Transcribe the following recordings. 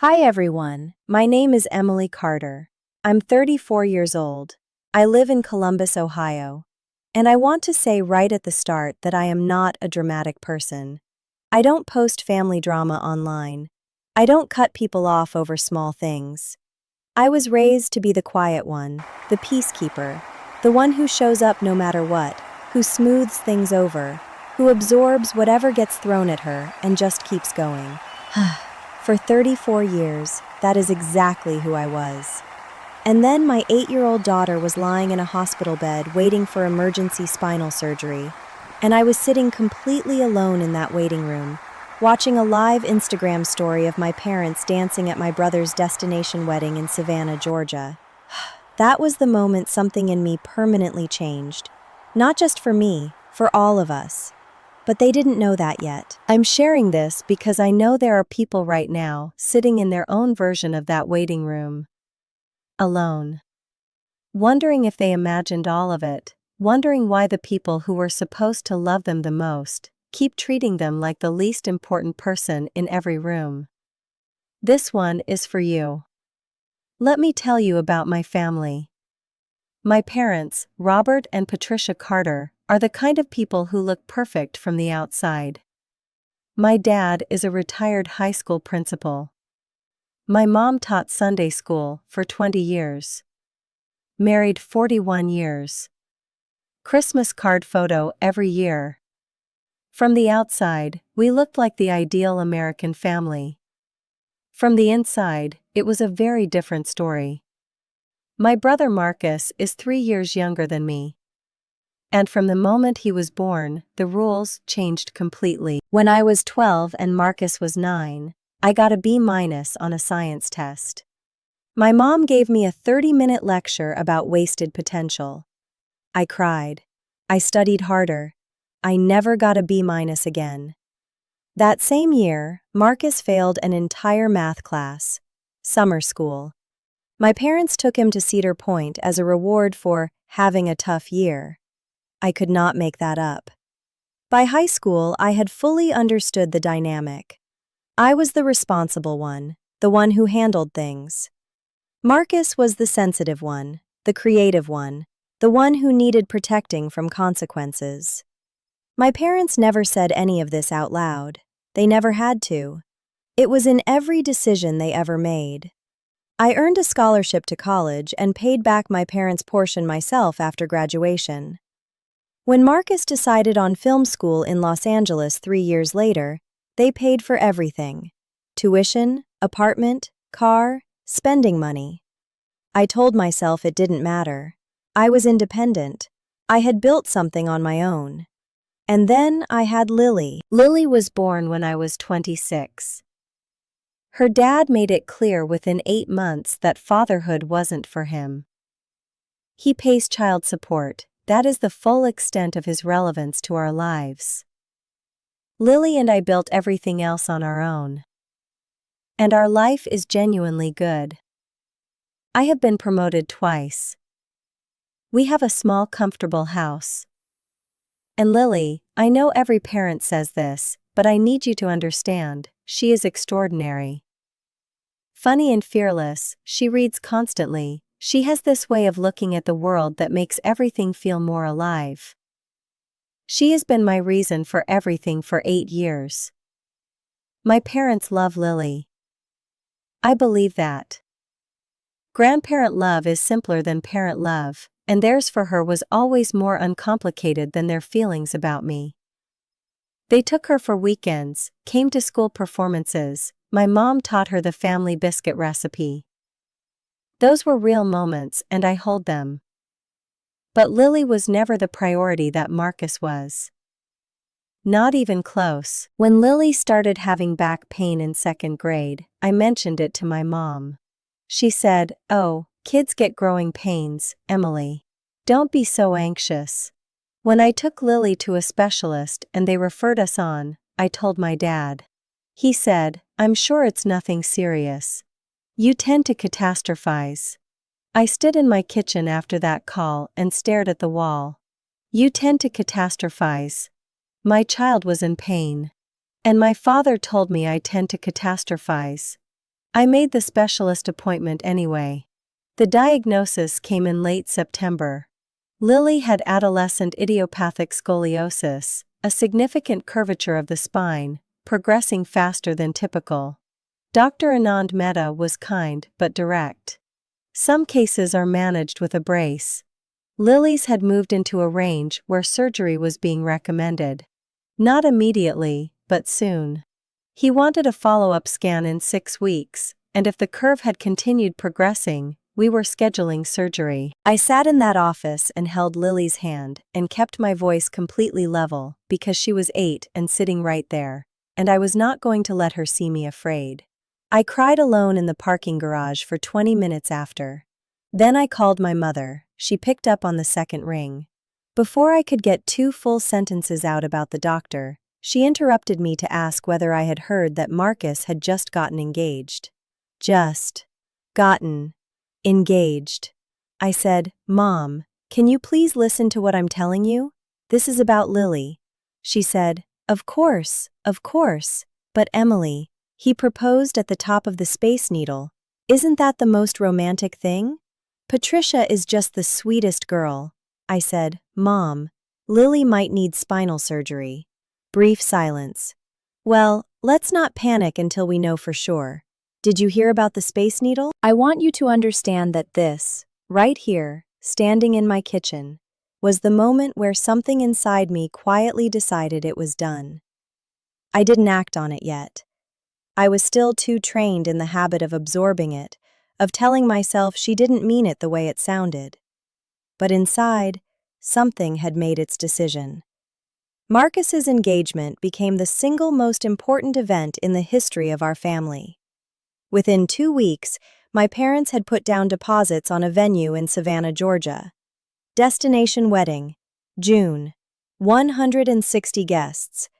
Hi everyone, my name is Emily Carter. I'm 34 years old. I live in Columbus, Ohio. And I want to say right at the start that I am not a dramatic person. I don't post family drama online. I don't cut people off over small things. I was raised to be the quiet one, the peacekeeper, the one who shows up no matter what, who smooths things over, who absorbs whatever gets thrown at her and just keeps going. For 34 years, that is exactly who I was. And then my 8-year-old daughter was lying in a hospital bed waiting for emergency spinal surgery, and I was sitting completely alone in that waiting room, watching a live Instagram story of my parents dancing at my brother's destination wedding in Savannah, Georgia. That was the moment something in me permanently changed. Not just for me, for all of us. But they didn't know that yet. I'm sharing this because I know there are people right now sitting in their own version of that waiting room. Alone. Wondering if they imagined all of it, wondering why the people who were supposed to love them the most keep treating them like the least important person in every room. This one is for you. Let me tell you about my family. My parents, Robert and Patricia Carter, are the kind of people who look perfect from the outside. My dad is a retired high school principal. My mom taught Sunday school for 20 years. Married 41 years. Christmas card photo every year. From the outside, we looked like the ideal American family. From the inside, it was a very different story. My brother Marcus is 3 years younger than me. And from the moment he was born, the rules changed completely. When I was 12 and Marcus was 9, I got a B- on a science test. My mom gave me a 30-minute lecture about wasted potential. I cried. I studied harder. I never got a B- again. That same year, Marcus failed an entire math class. Summer school. My parents took him to Cedar Point as a reward for having a tough year. I could not make that up. By high school, I had fully understood the dynamic. I was the responsible one, the one who handled things. Marcus was the sensitive one, the creative one, the one who needed protecting from consequences. My parents never said any of this out loud. They never had to. It was in every decision they ever made. I earned a scholarship to college and paid back my parents' portion myself after graduation. When Marcus decided on film school in Los Angeles 3 years later, they paid for everything. Tuition, apartment, car, spending money. I told myself it didn't matter. I was independent. I had built something on my own. And then I had Lily. Lily was born when I was 26. Her dad made it clear within 8 months that fatherhood wasn't for him. He pays child support. That is the full extent of his relevance to our lives. Lily and I built everything else on our own. And our life is genuinely good. I have been promoted twice. We have a small, comfortable house. And Lily, I know every parent says this, but I need you to understand, she is extraordinary. Funny and fearless, she reads constantly. She has this way of looking at the world that makes everything feel more alive. She has been my reason for everything for 8 years. My parents love Lily. I believe that. Grandparent love is simpler than parent love, and theirs for her was always more uncomplicated than their feelings about me. They took her for weekends, came to school performances. My mom taught her the family biscuit recipe. Those were real moments and I hold them. But Lily was never the priority that Marcus was. Not even close. When Lily started having back pain in 2nd grade, I mentioned it to my mom. She said, "Oh, kids get growing pains, Emily. Don't be so anxious." When I took Lily to a specialist and they referred us on, I told my dad. He said, "I'm sure it's nothing serious. You tend to catastrophize." I stood in my kitchen after that call and stared at the wall. You tend to catastrophize. My child was in pain. And my father told me I tend to catastrophize. I made the specialist appointment anyway. The diagnosis came in late September. Lily had adolescent idiopathic scoliosis, a significant curvature of the spine, progressing faster than typical. Dr. Anand Mehta was kind but direct. Some cases are managed with a brace. Lily's had moved into a range where surgery was being recommended. Not immediately, but soon. He wanted a follow-up scan in 6 weeks, and if the curve had continued progressing, we were scheduling surgery. I sat in that office and held Lily's hand and kept my voice completely level because she was 8 and sitting right there, and I was not going to let her see me afraid. I cried alone in the parking garage for 20 minutes after. Then I called my mother. She picked up on the second ring. Before I could get 2 full sentences out about the doctor, she interrupted me to ask whether I had heard that Marcus had just gotten engaged. Just gotten engaged. I said, "Mom, can you please listen to what I'm telling you? This is about Lily." She said, of course, but Emily, he proposed at the top of the Space Needle. Isn't that the most romantic thing? Patricia is just the sweetest girl." I said, "Mom, Lily might need spinal surgery." Brief silence. "Well, let's not panic until we know for sure. Did you hear about the Space Needle? I want you to understand that this, right here, standing in my kitchen, was the moment where something inside me quietly decided it was done. I didn't act on it yet. I was still too trained in the habit of absorbing it, of telling myself she didn't mean it the way it sounded. But inside, something had made its decision. Marcus's engagement became the single most important event in the history of our family. Within 2 weeks, my parents had put down deposits on a venue in Savannah, Georgia. Destination wedding, June, 160 guests.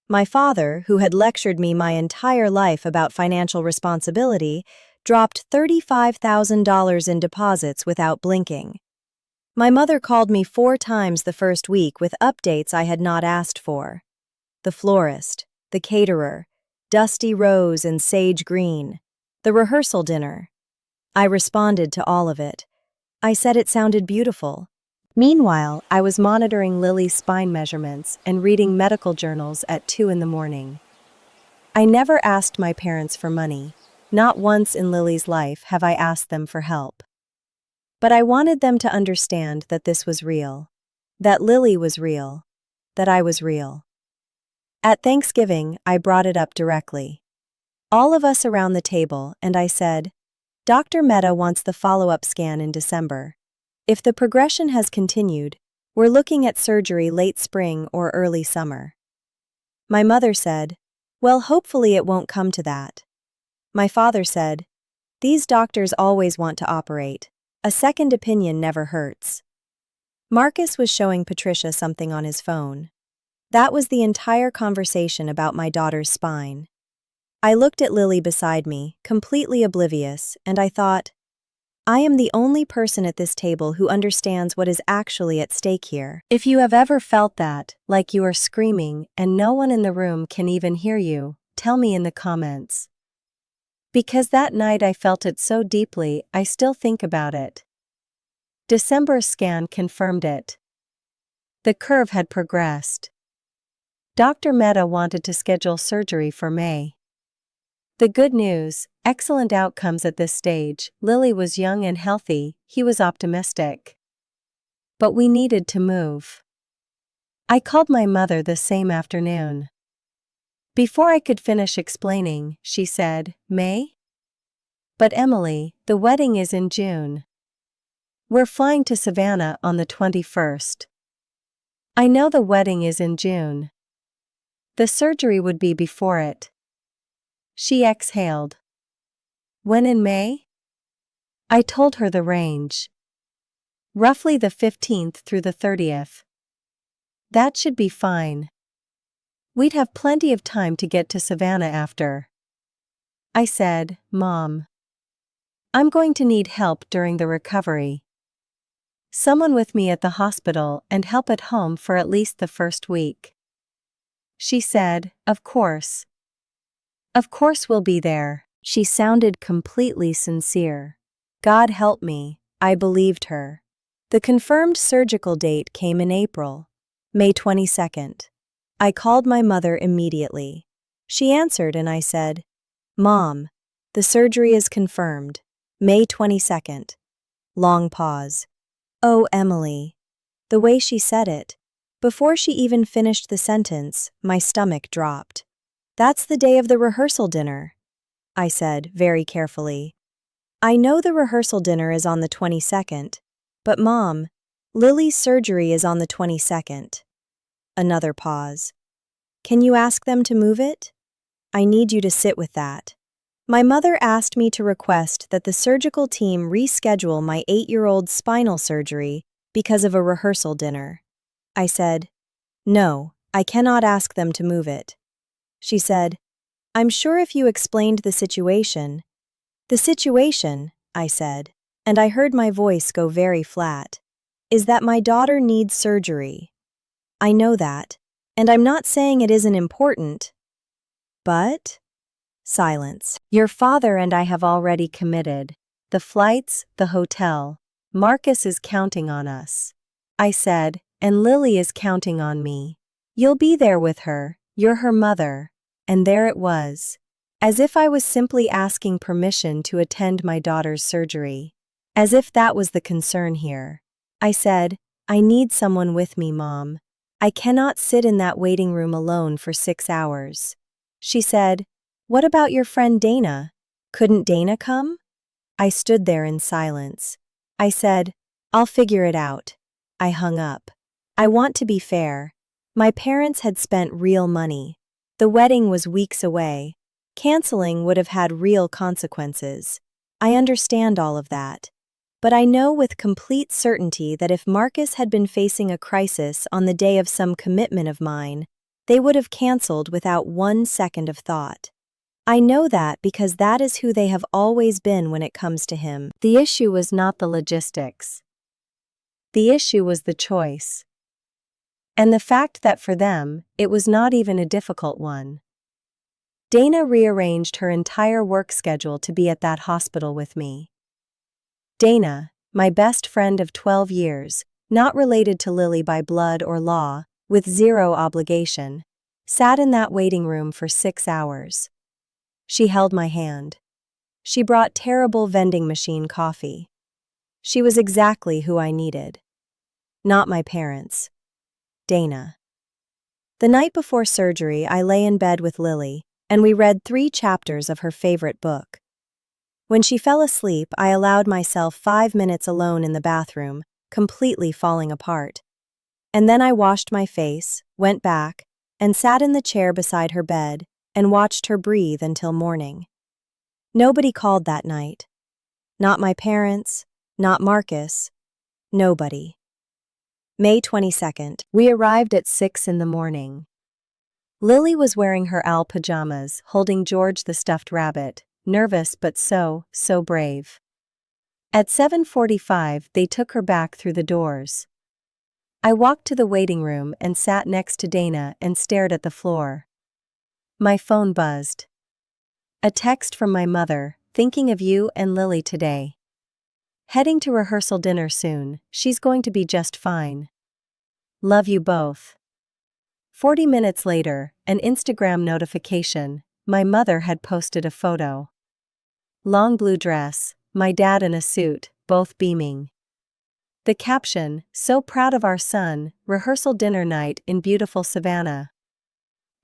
My father, who had lectured me my entire life about financial responsibility, dropped $35,000 in deposits without blinking. My mother called me 4 times the first week with updates I had not asked for. The florist, the caterer, dusty rose and sage green, the rehearsal dinner. I responded to all of it. I said it sounded beautiful. Meanwhile, I was monitoring Lily's spine measurements and reading medical journals at 2 in the morning. I never asked my parents for money. Not once in Lily's life have I asked them for help. But I wanted them to understand that this was real, that Lily was real, that I was real. At Thanksgiving, I brought it up directly. All of us around the table, and I said, "Dr. Mehta wants the follow-up scan in December. If the progression has continued, we're looking at surgery late spring or early summer." My mother said, "Well, hopefully it won't come to that." My father said, "These doctors always want to operate. A second opinion never hurts." Marcus was showing Patricia something on his phone. That was the entire conversation about my daughter's spine. I looked at Lily beside me, completely oblivious, and I thought, I am the only person at this table who understands what is actually at stake here. If you have ever felt that, like you are screaming and no one in the room can even hear you, tell me in the comments. Because that night I felt it so deeply, I still think about it. December's scan confirmed it. The curve had progressed. Dr. Mehta wanted to schedule surgery for May. The good news, excellent outcomes at this stage. Lily was young and healthy, he was optimistic. But we needed to move. I called my mother the same afternoon. Before I could finish explaining, she said, "May? But Emily, the wedding is in June. We're flying to Savannah on the 21st. I know the wedding is in June. The surgery would be before it." She exhaled. "When in May?" I told her the range. Roughly the 15th through the 30th. That should be fine. We'd have plenty of time to get to Savannah after. I said, "Mom, I'm going to need help during the recovery. Someone with me at the hospital and help at home for at least the first week." She said, "Of course. Of course we'll be there." She sounded completely sincere. God help me, I believed her. The confirmed surgical date came in April, May 22nd. I called my mother immediately. She answered and I said, "Mom, the surgery is confirmed, May 22nd. Long pause. Oh, Emily. The way she said it. Before she even finished the sentence, my stomach dropped. That's the day of the rehearsal dinner, I said very carefully. I know the rehearsal dinner is on the 22nd, but Mom, Lily's surgery is on the 22nd. Another pause. Can you ask them to move it? I need you to sit with that. My mother asked me to request that the surgical team reschedule my 8-year-old's spinal surgery because of a rehearsal dinner. I said, "No, I cannot ask them to move it." She said, "I'm sure if you explained the situation." "The situation," I said, and I heard my voice go very flat, "is that my daughter needs surgery. I know that, and I'm not saying it isn't important. But?" Silence. "Your father and I have already committed. The flights, the hotel. Marcus is counting on us," I said, "and Lily is counting on me. You'll be there with her, you're her mother." And there it was. As if I was simply asking permission to attend my daughter's surgery. As if that was the concern here. I said, "I need someone with me, Mom. I cannot sit in that waiting room alone for 6 hours." She said, "What about your friend Dana? Couldn't Dana come?" I stood there in silence. I said, "I'll figure it out." I hung up. I want to be fair. My parents had spent real money. The wedding was weeks away. Canceling would have had real consequences. I understand all of that. But I know with complete certainty that if Marcus had been facing a crisis on the day of some commitment of mine, they would have canceled without 1 second of thought. I know that because that is who they have always been when it comes to him. The issue was not the logistics. The issue was the choice. And the fact that for them, it was not even a difficult one. Dana rearranged her entire work schedule to be at that hospital with me. Dana, my best friend of 12 years, not related to Lily by blood or law, with zero obligation, sat in that waiting room for 6 hours. She held my hand. She brought terrible vending machine coffee. She was exactly who I needed. Not my parents. Dana. The night before surgery, I lay in bed with Lily, and we read 3 chapters of her favorite book. When she fell asleep, I allowed myself 5 minutes alone in the bathroom, completely falling apart. And then I washed my face, went back, and sat in the chair beside her bed, and watched her breathe until morning. Nobody called that night. Not my parents, not Marcus, nobody. May 22nd. We arrived at 6 in the morning. Lily was wearing her owl pajamas, holding George the stuffed rabbit, nervous but so brave. At 7:45 they took her back through the doors. I walked to the waiting room and sat next to Dana and stared at the floor. My phone buzzed. A text from my mother, "Thinking of you and Lily today. Heading to rehearsal dinner soon, she's going to be just fine. Love you both." 40 minutes later, an Instagram notification, my mother had posted a photo. Long blue dress, my dad in a suit, both beaming. The caption, "So proud of our son, rehearsal dinner night in beautiful Savannah."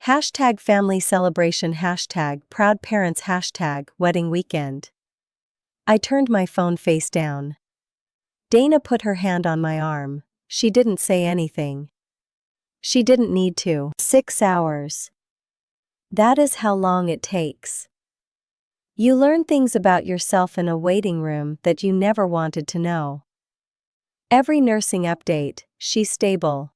Hashtag family celebration, hashtag proud parents, hashtag wedding weekend. I turned my phone face down. Dana put her hand on my arm. She didn't say anything. She didn't need to. 6 hours. That is how long it takes. You learn things about yourself in a waiting room that you never wanted to know. Every nursing update, she's stable.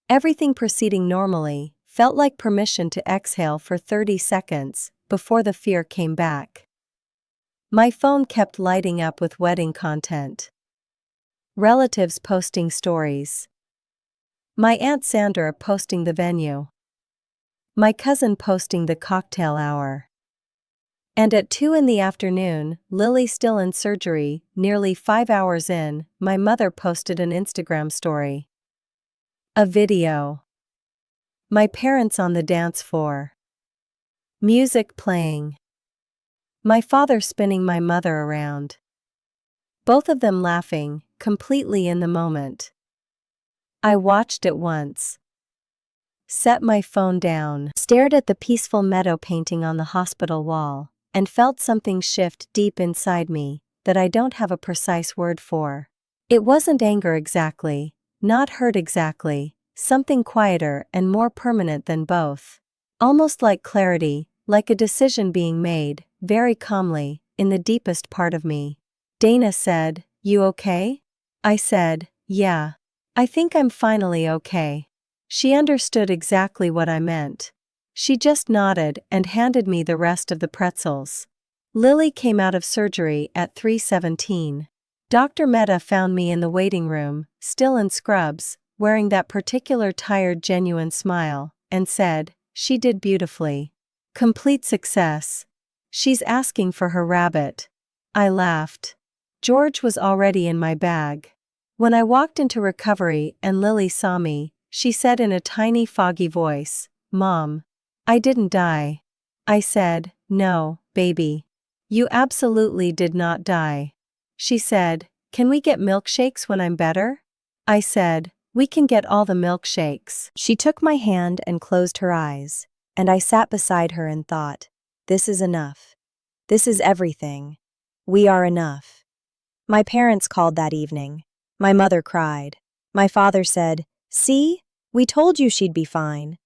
Everything proceeding normally, felt like permission to exhale for 30 seconds, before the fear came back. My phone kept lighting up with wedding content. Relatives posting stories. My Aunt Sandra posting the venue. My cousin posting the cocktail hour. And at 2 in the afternoon, Lily still in surgery, nearly 5 hours in, my mother posted an Instagram story. A video. My parents on the dance floor. Music playing. My father spinning my mother around. Both of them laughing, completely in the moment. I watched it once. Set my phone down, stared at the peaceful meadow painting on the hospital wall, and felt something shift deep inside me that I don't have a precise word for. It wasn't anger exactly, not hurt exactly, something quieter and more permanent than both. Almost like clarity, like a decision being made, very calmly, in the deepest part of me. Dana said, "You okay?" I said, "Yeah. I think I'm finally okay." She understood exactly what I meant. She just nodded and handed me the rest of the pretzels. Lily came out of surgery at 3:17. Dr. Mehta found me in the waiting room, still in scrubs, wearing that particular tired genuine smile, and said, "She did beautifully. Complete success. She's asking for her rabbit." I laughed. George was already in my bag. When I walked into recovery and Lily saw me, she said in a tiny foggy voice, "Mom, I didn't die." I said, "No, baby. You absolutely did not die." She said, "Can we get milkshakes when I'm better?" I said, "We can get all the milkshakes." She took my hand and closed her eyes, and I sat beside her and thought, this is enough. This is everything. We are enough. My parents called that evening. My mother cried. My father said, "See? We told you she'd be fine."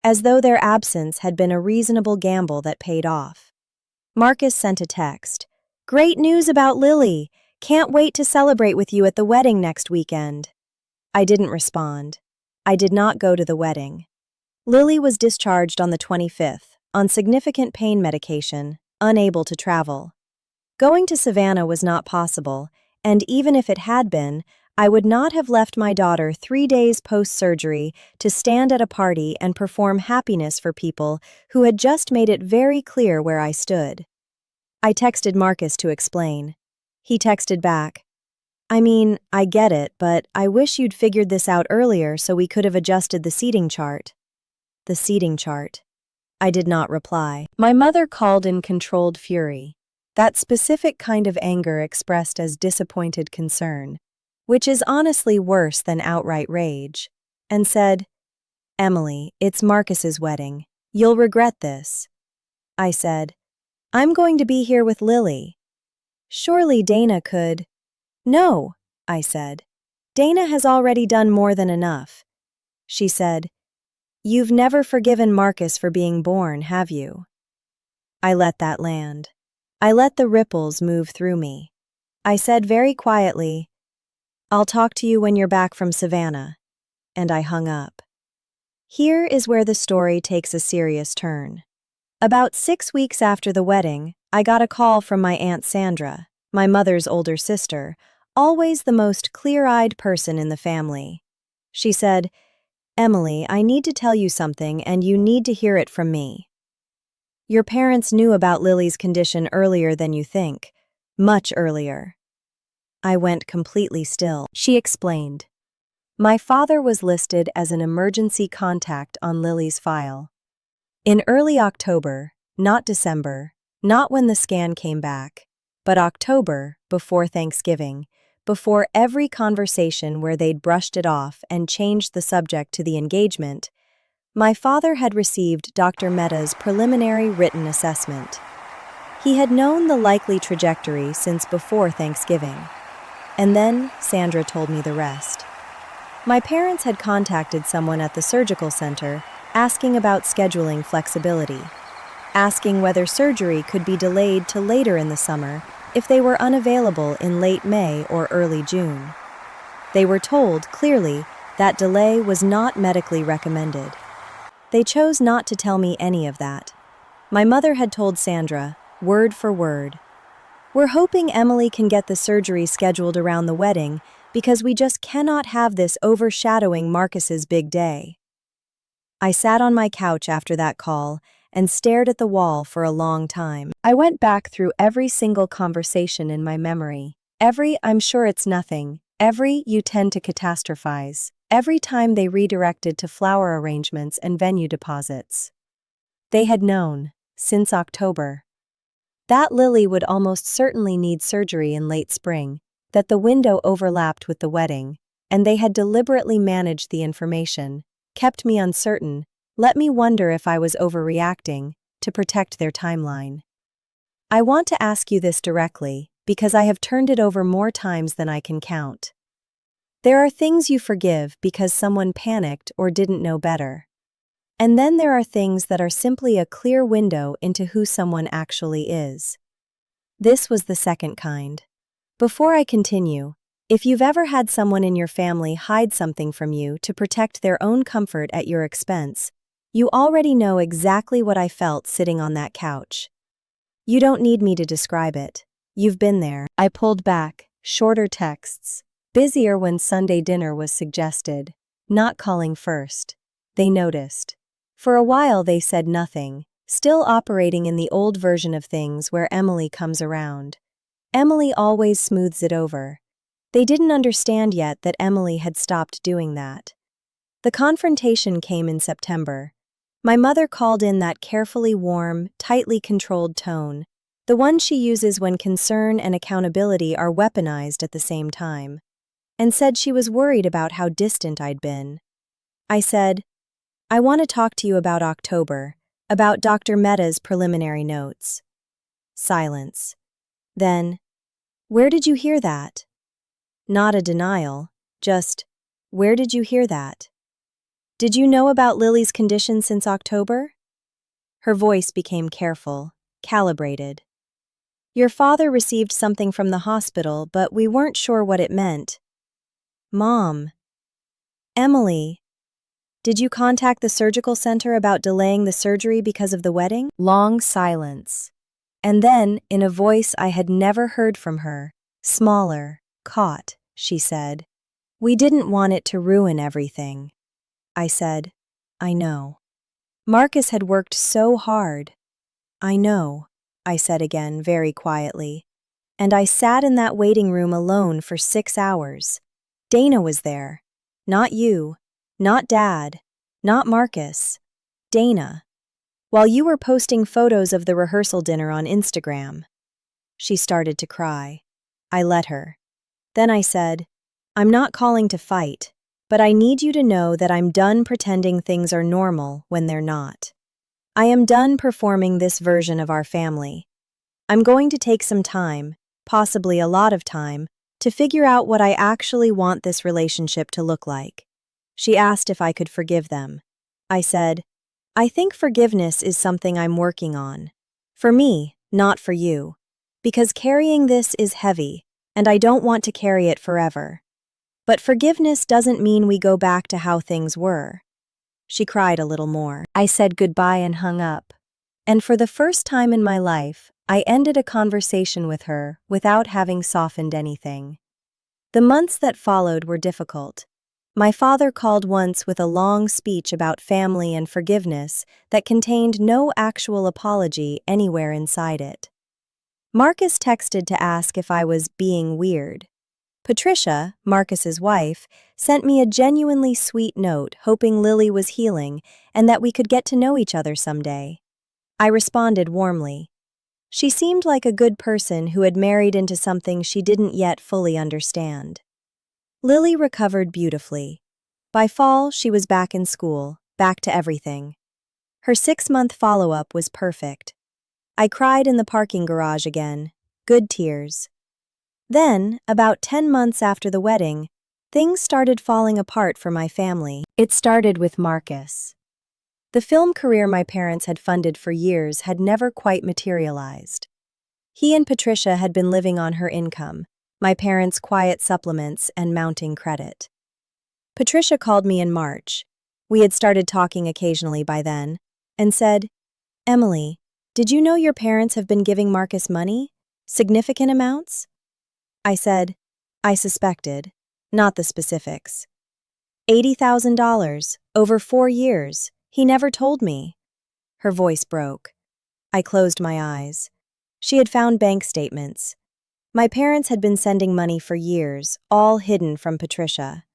As though their absence had been a reasonable gamble that paid off. Marcus sent a text. "Great news about Lily. Can't wait to celebrate with you at the wedding next weekend." I didn't respond. I did not go to the wedding. Lily was discharged on the 25th, on significant pain medication, unable to travel. Going to Savannah was not possible, and even if it had been, I would not have left my daughter 3 days post-surgery to stand at a party and perform happiness for people who had just made it very clear where I stood. I texted Marcus to explain. He texted back, "I mean, I get it, but I wish you'd figured this out earlier so we could have adjusted the seating chart." The seating chart. I did not reply. My mother called in controlled fury. That specific kind of anger expressed as disappointed concern, which is honestly worse than outright rage, and said, "Emily, it's Marcus's wedding. You'll regret this." I said, "I'm going to be here with Lily. Surely Dana could—" "No," I said. "Dana has already done more than enough." She said, "You've never forgiven Marcus for being born, have you?" I let that land. I let the ripples move through me. I said very quietly, "I'll talk to you when you're back from Savannah," and I hung up. Here is where the story takes a serious turn. About 6 weeks after the wedding, I got a call from my Aunt Sandra, my mother's older sister, always the most clear-eyed person in the family. She said, "Emily, I need to tell you something and you need to hear it from me. Your parents knew about Lily's condition earlier than you think, much earlier." I went completely still. She explained. My father was listed as an emergency contact on Lily's file. In early October, not December, not when the scan came back, but October, before Thanksgiving, before every conversation where they'd brushed it off and changed the subject to the engagement, my father had received Dr. Mehta's preliminary written assessment. He had known the likely trajectory since before Thanksgiving. And then Sandra told me the rest. My parents had contacted someone at the surgical center asking about scheduling flexibility, asking whether surgery could be delayed to later in the summer if they were unavailable in late May or early June. They were told clearly that delay was not medically recommended. They chose not to tell me any of that. My mother had told Sandra, word for word, "We're hoping Emily can get the surgery scheduled around the wedding because we just cannot have this overshadowing Marcus's big day." I sat on my couch after that call and stared at the wall for a long time. I went back through every single conversation in my memory. Every "I'm sure it's nothing," every "you tend to catastrophize," every time they redirected to flower arrangements and venue deposits. They had known, since October, that Lily would almost certainly need surgery in late spring, that the window overlapped with the wedding, and they had deliberately managed the information, kept me uncertain, let me wonder if I was overreacting, to protect their timeline. I want to ask you this directly, because I have turned it over more times than I can count. There are things you forgive because someone panicked or didn't know better. And then there are things that are simply a clear window into who someone actually is. This was the second kind. Before I continue, if you've ever had someone in your family hide something from you to protect their own comfort at your expense, you already know exactly what I felt sitting on that couch. You don't need me to describe it. You've been there. I pulled back, shorter texts, busier when Sunday dinner was suggested, not calling first. They noticed. For a while they said nothing, still operating in the old version of things where Emily comes around. Emily always smooths it over. They didn't understand yet that Emily had stopped doing that. The confrontation came in September. My mother called in that carefully warm, tightly controlled tone, the one she uses when concern and accountability are weaponized at the same time, and said she was worried about how distant I'd been. I said, "I want to talk to you about October, about Dr. Mehta's preliminary notes." Silence. Then, "Where did you hear that?" Not a denial, just, "Where did you hear that?" "Did you know about Lily's condition since October?" Her voice became careful, calibrated. "Your father received something from the hospital, but we weren't sure what it meant." "Mom." "Emily. Did you contact the surgical center about delaying the surgery because of the wedding?" Long silence. And then, in a voice I had never heard from her, smaller, caught, she said, "We didn't want it to ruin everything." I said, "I know. Marcus had worked so hard." "I know," I said again very quietly. And I sat in that waiting room alone for 6 hours. Dana was there. Not you. Not Dad. Not Marcus. Dana. While you were posting photos of the rehearsal dinner on Instagram. She started to cry. I let her. Then I said, "I'm not calling to fight, but I need you to know that I'm done pretending things are normal when they're not. I am done performing this version of our family. I'm going to take some time, possibly a lot of time, to figure out what I actually want this relationship to look like." She asked if I could forgive them. I said, "I think forgiveness is something I'm working on. For me, not for you. Because carrying this is heavy, and I don't want to carry it forever. But forgiveness doesn't mean we go back to how things were." She cried a little more. I said goodbye and hung up. And for the first time in my life, I ended a conversation with her without having softened anything. The months that followed were difficult. My father called once with a long speech about family and forgiveness that contained no actual apology anywhere inside it. Marcus texted to ask if I was being weird. Patricia, Marcus's wife, sent me a genuinely sweet note hoping Lily was healing and that we could get to know each other someday. I responded warmly. She seemed like a good person who had married into something she didn't yet fully understand. Lily recovered beautifully. By fall, she was back in school, back to everything. Her 6-month follow-up was perfect. I cried in the parking garage again, good tears. Then, about 10 months after the wedding, things started falling apart for my family. It started with Marcus. The film career my parents had funded for years had never quite materialized. He and Patricia had been living on her income, my parents' quiet supplements and mounting credit. Patricia called me in March. We had started talking occasionally by then, and said, "Emily, did you know your parents have been giving Marcus money? Significant amounts?" I said, "I suspected, not the specifics." $80,000, over 4 years. He never told me." Her voice broke. I closed my eyes. She had found bank statements. My parents had been sending money for years, all hidden from Patricia.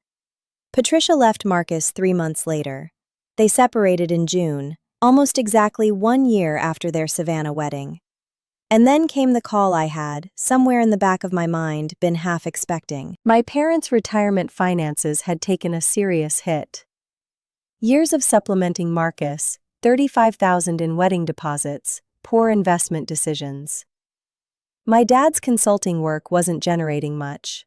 Patricia left Marcus 3 months later. They separated in June, almost exactly 1 year after their Savannah wedding. And then came the call I had, somewhere in the back of my mind, been half expecting. My parents' retirement finances had taken a serious hit. Years of supplementing Marcus, $35,000 in wedding deposits, poor investment decisions. My dad's consulting work wasn't generating much.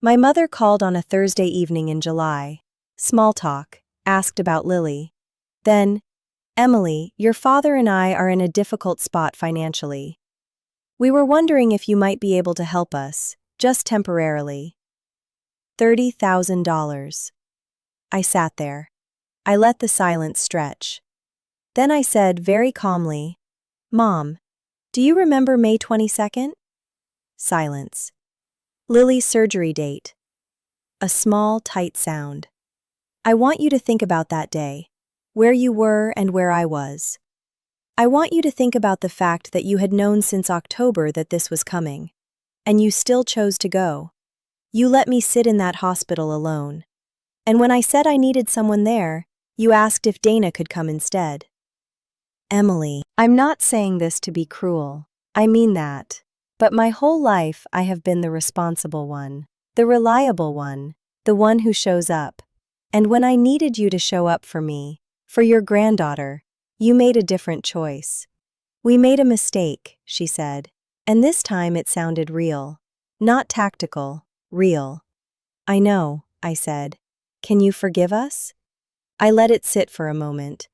My mother called on a Thursday evening in July. Small talk, asked about Lily. Then, "Emily, your father and I are in a difficult spot financially. We were wondering if you might be able to help us, just temporarily." $30,000. I sat there. I let the silence stretch. Then I said very calmly, "Mom, do you remember May 22nd? Silence. Lily's surgery date. A small, tight sound. "I want you to think about that day, where you were and where I was. I want you to think about the fact that you had known since October that this was coming. And you still chose to go. You let me sit in that hospital alone. And when I said I needed someone there, you asked if Dana could come instead." Emily, I'm not saying this to be cruel. I mean that. But my whole life I have been the responsible one, the reliable one, the one who shows up. And when I needed you to show up for me, for your granddaughter, you made a different choice. "We made a mistake," she said. And this time it sounded real. Not tactical, real. "I know," I said. "Can you forgive us?" I let it sit for a moment.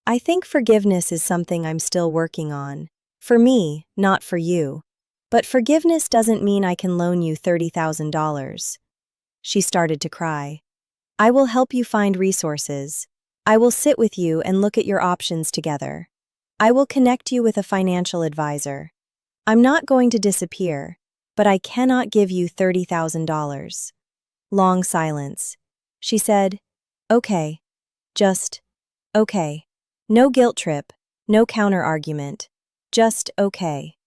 I think forgiveness is something I'm still working on. For me, not for you. But forgiveness doesn't mean I can loan you $30,000. She started to cry. "I will help you find resources. I will sit with you and look at your options together. I will connect you with a financial advisor. I'm not going to disappear, but I cannot give you $30,000. Long silence. She said, "Okay. Just, okay." No guilt trip, no counter-argument. Just okay.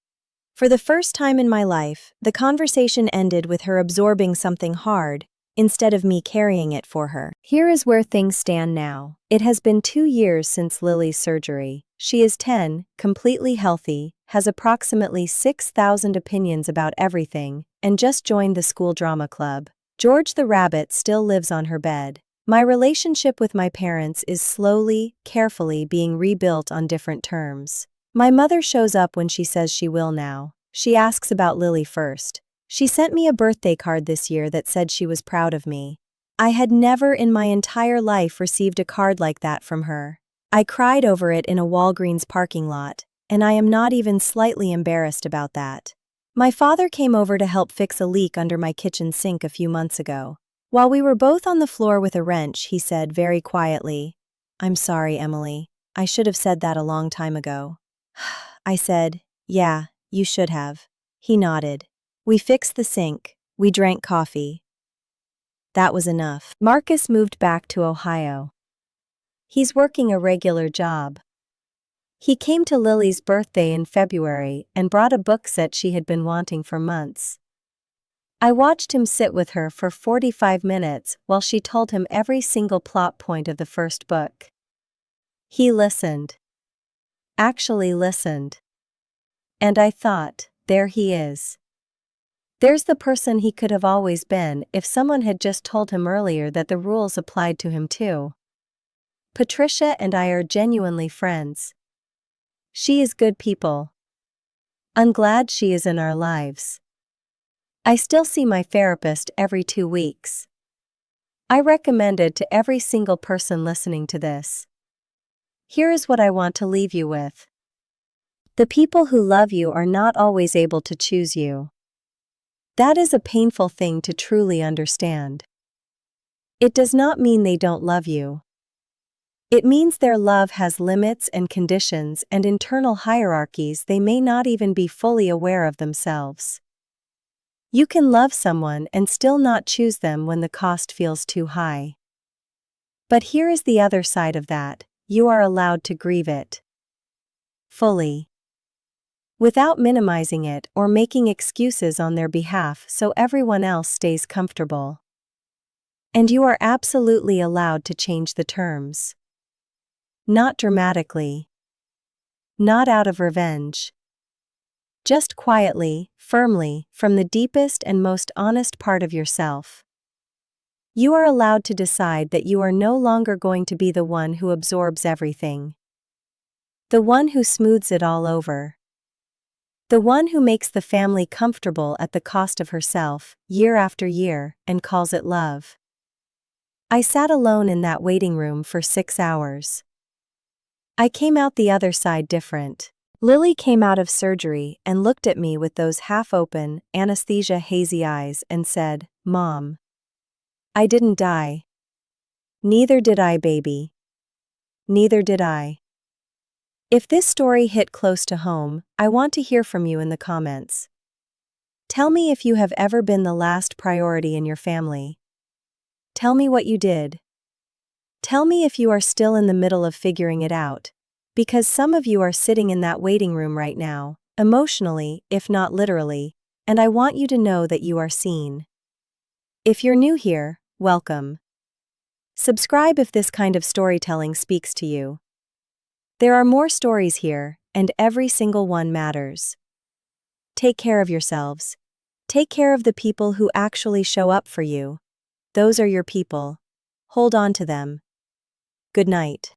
For the first time in my life, the conversation ended with her absorbing something hard, instead of me carrying it for her. Here is where things stand now. It has been 2 years since Lily's surgery. She is 10, completely healthy, has approximately 6,000 opinions about everything, and just joined the school drama club. George the rabbit still lives on her bed. My relationship with my parents is slowly, carefully being rebuilt on different terms. My mother shows up when she says she will now. She asks about Lily first. She sent me a birthday card this year that said she was proud of me. I had never in my entire life received a card like that from her. I cried over it in a Walgreens parking lot, and I am not even slightly embarrassed about that. My father came over to help fix a leak under my kitchen sink a few months ago. While we were both on the floor with a wrench, he said very quietly, "I'm sorry, Emily. I should have said that a long time ago." I said, "Yeah, you should have." He nodded. We fixed the sink. We drank coffee. That was enough. Marcus moved back to Ohio. He's working a regular job. He came to Lily's birthday in February and brought a book set she had been wanting for months. I watched him sit with her for 45 minutes while she told him every single plot point of the first book. He listened. Actually listened. And I thought, there he is. There's the person he could have always been if someone had just told him earlier that the rules applied to him too. Patricia and I are genuinely friends. She is good people. I'm glad she is in our lives. I still see my therapist every 2 weeks. I recommend it to every single person listening to this. Here is what I want to leave you with. The people who love you are not always able to choose you. That is a painful thing to truly understand. It does not mean they don't love you. It means their love has limits and conditions and internal hierarchies they may not even be fully aware of themselves. You can love someone and still not choose them when the cost feels too high. But here is the other side of that. you are allowed to grieve it fully, without minimizing it or making excuses on their behalf so everyone else stays comfortable. And you are absolutely allowed to change the terms. Not dramatically. Not out of revenge. Just quietly, firmly, from the deepest and most honest part of yourself. You are allowed to decide that you are no longer going to be the one who absorbs everything. The one who smooths it all over. The one who makes the family comfortable at the cost of herself, year after year, and calls it love. I sat alone in that waiting room for 6 hours. I came out the other side different. Lily came out of surgery and looked at me with those half-open, anesthesia-hazy eyes and said, "Mom, I didn't die." Neither did I, baby. Neither did I. If this story hit close to home, I want to hear from you in the comments. Tell me if you have ever been the last priority in your family. Tell me what you did. Tell me if you are still in the middle of figuring it out, because some of you are sitting in that waiting room right now, emotionally, if not literally, and I want you to know that you are seen. If you're new here, welcome. Subscribe if this kind of storytelling speaks to you. There are more stories here, and every single one matters. Take care of yourselves. Take care of the people who actually show up for you. Those are your people. Hold on to them. Good night.